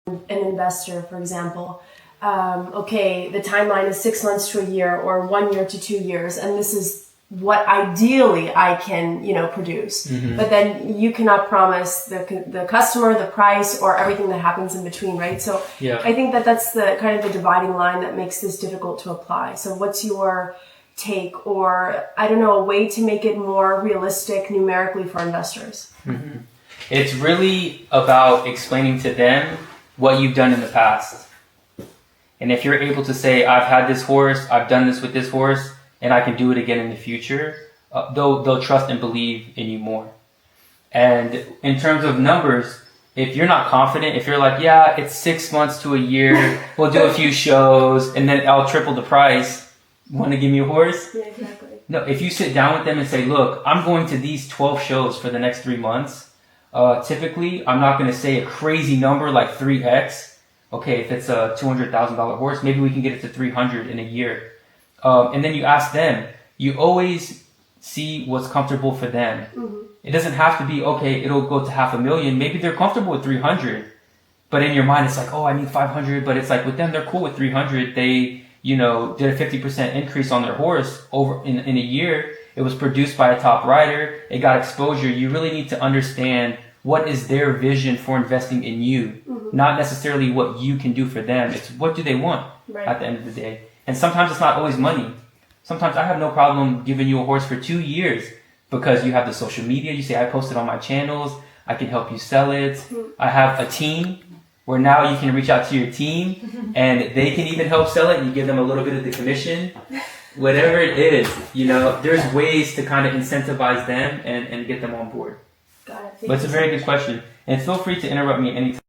an investor, for example, okay, the timeline is 6 months to a year or 1 year to 2 years, and this is what ideally I can, produce. But then you cannot promise the customer, the price, or everything that happens in between, right? So I think that's the kind of the dividing line that makes this difficult to apply. So what's your take, or I don't know, a way to make it more realistic numerically for investors? It's really about explaining to them what you've done in the past. And if you're able to say, I've had this horse, I've done this with this horse, and I can do it again in the future, they'll trust and believe in you more. And in terms of numbers, if you're not confident, if you're like, yeah, it's 6 months to a year, we'll do a few shows, and then I'll triple the price, want to give me a horse? Yeah, exactly. No, if you sit down with them and say, look, I'm going to these 12 shows for the next 3 months, typically, I'm not going to say a crazy number like 3x. Okay, if it's a $200,000 horse, maybe we can get it to 300 in a year. And then you ask them, you always see what's comfortable for them. It doesn't have to be, okay, it'll go to $500,000. Maybe they're comfortable with 300, but in your mind, it's like, oh, I need 500. But it's like with them, they're cool with 300. They, did a 50% increase on their horse over in a year. It was produced by a top rider. It got exposure. You really need to understand what is their vision for investing in you, not necessarily what you can do for them. It's what do they want at the end of the day. And sometimes it's not always money. Sometimes I have no problem giving you a horse for 2 years because you have the social media. You say, I post it on my channels. I can help you sell it. I have a team where now you can reach out to your team and they can even help sell it. And you give them a little bit of the commission, whatever it is. There's ways to kind of incentivize them and get them on board. Got it. But it's a very good question. And feel free to interrupt me anytime.